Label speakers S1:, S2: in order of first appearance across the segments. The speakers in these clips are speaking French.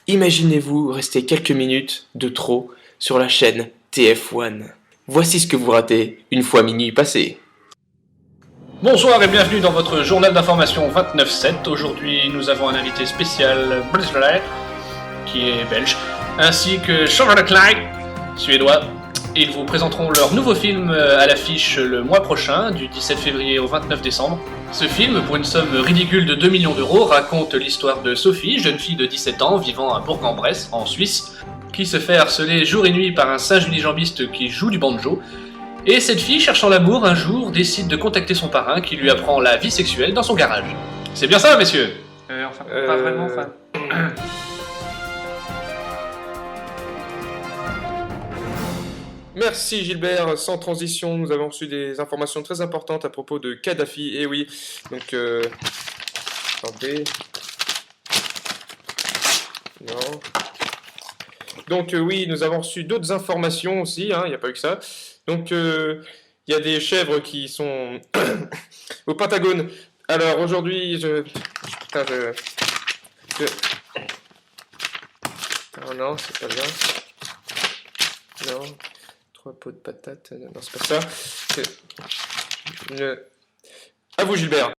S1: Imaginez-vous rester quelques minutes de trop sur la chaîne TF1. Voici ce que vous ratez une fois minuit passé.
S2: Bonsoir et bienvenue dans votre journal d'information 29/7. Aujourd'hui, nous avons un invité spécial, Blizzard, qui est belge, ainsi que Charles Klein, suédois. Ils vous présenteront leur nouveau film à l'affiche le mois prochain, du 17 février au 29 décembre. Ce film, pour une somme ridicule de 2 millions d'euros, raconte l'histoire de Sophie, jeune fille de 17 ans vivant à Bourg-en-Bresse, en Suisse, qui se fait harceler jour et nuit par un singe unijambiste qui joue du banjo. Et cette fille, cherchant l'amour, un jour, décide de contacter son parrain qui lui apprend la vie sexuelle dans son garage. C'est bien ça, messieurs? Pas vraiment,
S1: Merci Gilbert, sans transition, nous avons reçu des informations très importantes à propos de Kadhafi, et oui, donc attendez, non, donc oui, nous avons reçu d'autres informations aussi, il n'y a pas eu que ça, donc il y a des chèvres qui sont au Pentagone. Alors aujourd'hui, oh non, c'est pas bien, non. 3 pots de patates, non c'est pas ça, c'est une... À vous Gilbert.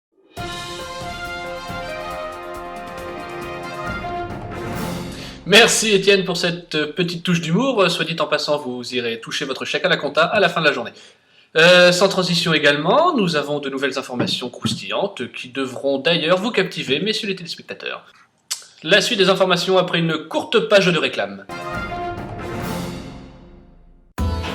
S2: Merci Étienne pour cette petite touche d'humour. Soit dit en passant, vous irez toucher votre chèque à la compta à la fin de la journée. Sans transition également, nous avons de nouvelles informations croustillantes qui devront d'ailleurs vous captiver, messieurs les téléspectateurs. La suite des informations après une courte page de réclame.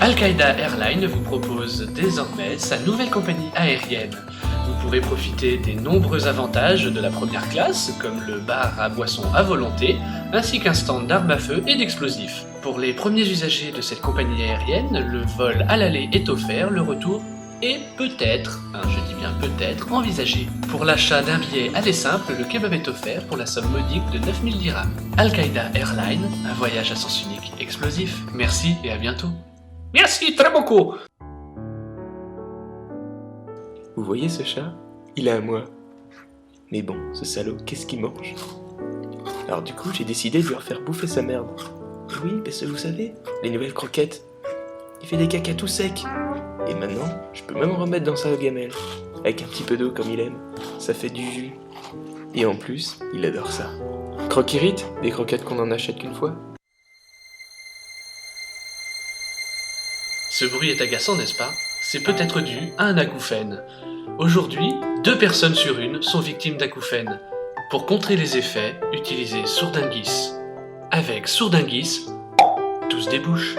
S2: Al-Qaïda Airlines vous propose désormais sa nouvelle compagnie aérienne. Vous pourrez profiter des nombreux avantages de la première classe, comme le bar à boissons à volonté, ainsi qu'un stand d'armes à feu et d'explosifs. Pour les premiers usagers de cette compagnie aérienne, le vol à l'aller est offert, le retour est peut-être, je dis bien peut-être, envisagé. Pour l'achat d'un billet aller simple, le kebab est offert pour la somme modique de 9000 dirhams. Al-Qaïda Airlines, un voyage à sens unique explosif. Merci et à bientôt. Merci, très beaucoup.
S1: Vous voyez ce chat? Il a un mois. Mais bon, ce salaud, qu'est-ce qu'il mange? Alors du coup, j'ai décidé de lui refaire bouffer sa merde. Et oui, parce que vous savez, les nouvelles croquettes. Il fait des caca tout secs. Et maintenant, je peux même en remettre dans sa gamelle. Avec un petit peu d'eau comme il aime. Ça fait du jus. Et en plus, il adore ça. Croquirite, des croquettes qu'on en achète qu'une fois.
S2: Ce bruit est agaçant, n'est-ce pas? C'est peut-être dû à un acouphène. Aujourd'hui, 2 personnes sur 1 sont victimes d'acouphènes. Pour contrer les effets, utilisez Sourdinguis. Avec Sourdinguis, tout se débouche.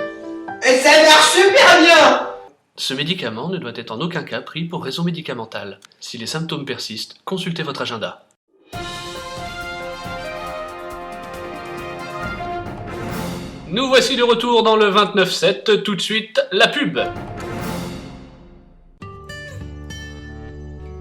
S3: Et ça marche super bien!
S2: Ce médicament ne doit être en aucun cas pris pour raison médicamentale. Si les symptômes persistent, consultez votre agenda. Nous voici de retour dans le 29/7, tout de suite, la pub.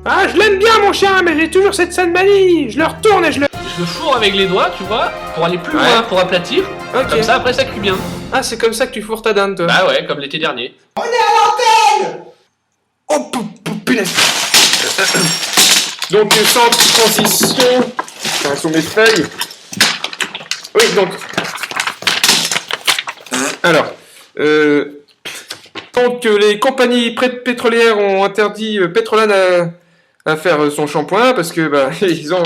S1: Ah, je l'aime bien mon chien, mais j'ai toujours cette sale manie. Je le retourne et je le...
S2: Je le fourre avec les doigts, tu vois, pour aller plus loin, pour aplatir.
S1: Ok.
S2: Comme ça, après, ça cuit bien.
S1: Ah, c'est comme ça que tu fourres ta dinde, toi.
S2: Bah ouais, comme l'été dernier.
S3: On est à l'antenne!
S1: Oh, punaise. Donc, sans transition... Enfin, sur mes feuilles... Oui, donc... Alors... Donc, les compagnies pétrolières ont interdit Petrolan à faire son shampoing, parce que, bah, ils ont...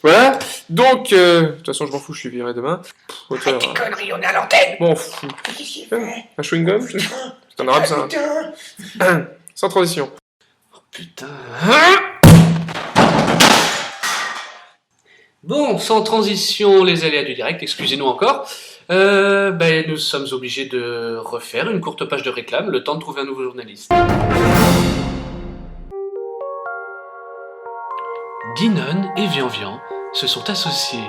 S1: Voilà. Donc, de toute façon, je m'en fous, je suis viré demain.
S3: Arrête tes conneries, on est à l'antenne!
S1: Bon,
S3: Qu'est-ce qu'il fait?
S1: un chewing-gum? C'est en arabe, ça.
S3: Putain!
S1: Sans transition.
S2: Oh putain. Bon, sans transition, les aléas du direct, excusez-nous encore. Nous sommes obligés de refaire une courte page de réclame, le temps de trouver un nouveau journaliste. Guinon et Vian se sont associés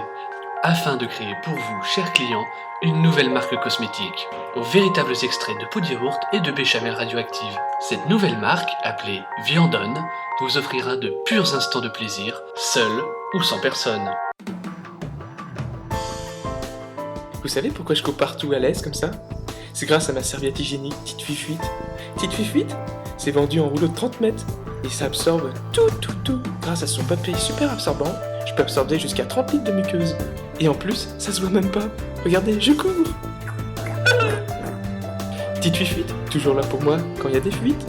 S2: afin de créer pour vous, chers clients, une nouvelle marque cosmétique, aux véritables extraits de peau de yaourt et de béchamel radioactive. Cette nouvelle marque, appelée Viandonne, vous offrira de purs instants de plaisir, seul ou sans personne.
S1: Vous savez pourquoi je coupe partout à l'aise comme ça? C'est grâce à ma serviette hygiénique Petite Fuite. Petite Fuite, c'est vendu en rouleau de 30 mètres. Et ça absorbe tout. Grâce à son papier super absorbant, je peux absorber jusqu'à 30 litres de muqueuse. Et en plus, ça se voit même pas. Regardez, je cours. Petite fuite, toujours là pour moi quand il y a des fuites.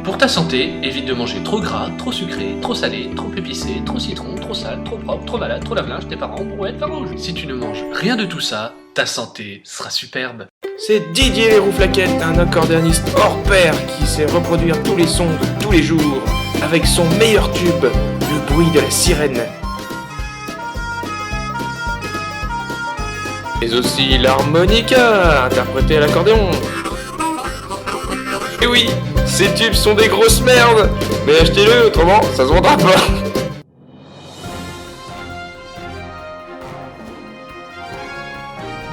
S2: Pour ta santé, évite de manger trop gras, trop sucré, trop salé, trop épicé, trop citron, trop sale, trop propre, trop malade, trop lave-linge, tes parents, brouette, vin rouge. Si tu ne manges rien de tout ça, ta santé sera superbe.
S1: C'est Didier les Rouflaquettes, un accordéoniste hors pair qui sait reproduire tous les sons de tous les jours avec son meilleur tube, le bruit de la sirène. Mais aussi l'harmonica, interprété à l'accordéon. Et oui, ces tubes sont des grosses merdes, mais achetez-le, autrement ça se vendra pas.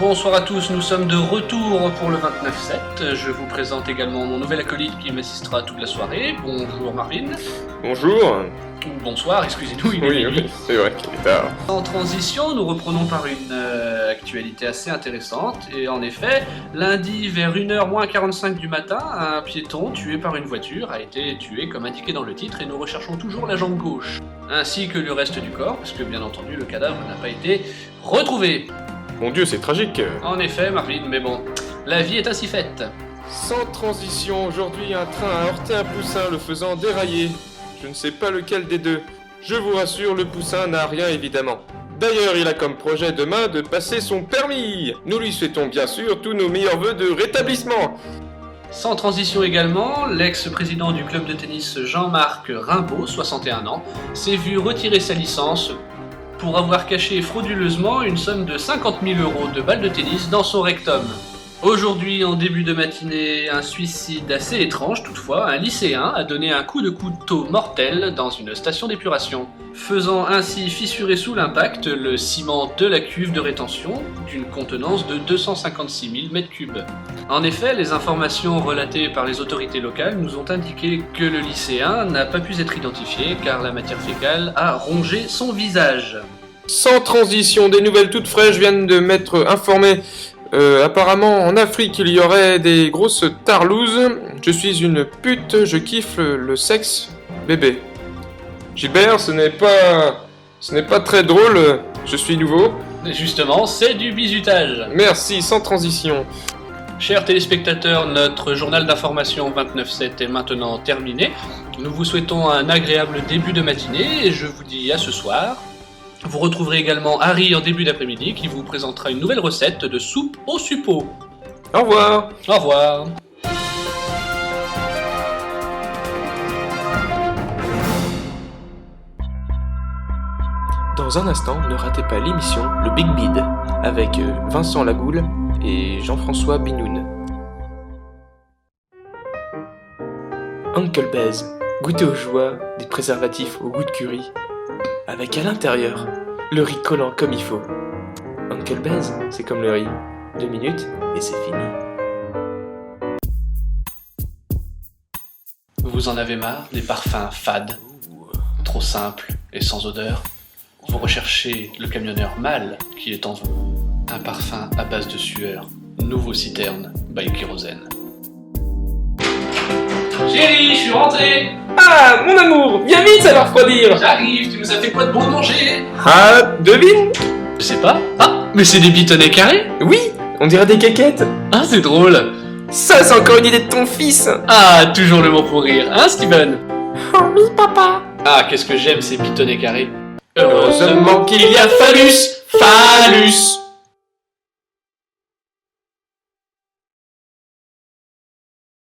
S2: Bonsoir à tous, nous sommes de retour pour le 29-7. Je vous présente également mon nouvel acolyte qui m'assistera toute la soirée. Bonjour Marvin.
S1: Bonjour.
S2: Ou bonsoir, excusez-nous, il est
S1: Oui,
S2: minuit.
S1: c'est vrai qu'il est tard.
S2: En transition, nous reprenons par une actualité assez intéressante. Et en effet, lundi vers 1h moins 45 du matin, un piéton tué par une voiture a été tué comme indiqué dans le titre et nous recherchons toujours la jambe gauche. Ainsi que le reste du corps, parce que bien entendu le cadavre n'a pas été retrouvé.
S1: Mon Dieu, c'est tragique.
S2: En effet, Marvin, mais bon, la vie est ainsi faite.
S1: Sans transition, aujourd'hui un train a heurté un poussin le faisant dérailler. Je ne sais pas lequel des deux. Je vous rassure, le poussin n'a rien évidemment. D'ailleurs, il a comme projet demain de passer son permis. Nous lui souhaitons bien sûr tous nos meilleurs vœux de rétablissement.
S2: Sans transition également, l'ex-président du club de tennis Jean-Marc Rimbaud, 61 ans, s'est vu retirer sa licence pour avoir caché frauduleusement une somme de 50 000 € de balles de tennis dans son rectum. Aujourd'hui, en début de matinée, un suicide assez étrange toutefois, un lycéen a donné un coup de couteau mortel dans une station d'épuration, faisant ainsi fissurer sous l'impact le ciment de la cuve de rétention d'une contenance de 256 000 m3. En effet, les informations relatées par les autorités locales nous ont indiqué que le lycéen n'a pas pu être identifié car la matière fécale a rongé son visage.
S1: Sans transition, des nouvelles toutes fraîches viennent de m'être informées. Apparemment, en Afrique, il y aurait des grosses tarlouses. Je suis une pute, je kiffe le sexe bébé. Gilbert, ce n'est pas très drôle, je suis nouveau.
S2: Justement, c'est du bizutage.
S1: Merci, sans transition.
S2: Chers téléspectateurs, notre journal d'information 29-7 est maintenant terminé. Nous vous souhaitons un agréable début de matinée et je vous dis à ce soir. Vous retrouverez également Harry en début d'après-midi qui vous présentera une nouvelle recette de soupe au suppôt.
S1: Au revoir.
S2: Au revoir.
S1: Dans un instant, ne ratez pas l'émission Le Big Bid avec Vincent Lagoule et Jean-François Binoun. Uncle Bez, goûtez aux joies des préservatifs au goût de curry, avec à l'intérieur le riz collant comme il faut. Uncle Bez, c'est comme le riz. 2 minutes et c'est fini.
S2: Vous en avez marre des parfums fades, trop simples et sans odeur? Vous recherchez le camionneur mâle qui est en vous. Un parfum à base de sueur. Nouveau Citerne by Kérosène. Chérie, je suis rentré.
S1: Ah, mon amour, viens vite, ça va refroidir.
S2: J'arrive, tu nous as fait quoi de bon à manger?
S1: Ah, devine.
S2: Je sais pas. Ah, mais c'est des bitonnets carrés?
S1: Oui, on dirait des caquettes.
S2: Ah, c'est drôle.
S1: Ça, c'est encore une idée de ton fils.
S2: Ah, toujours le mot pour rire, hein Steven?
S3: Oh oui, papa.
S2: Ah, qu'est-ce que j'aime ces bitonnets carrés.
S1: Heureusement qu'il y a phallus.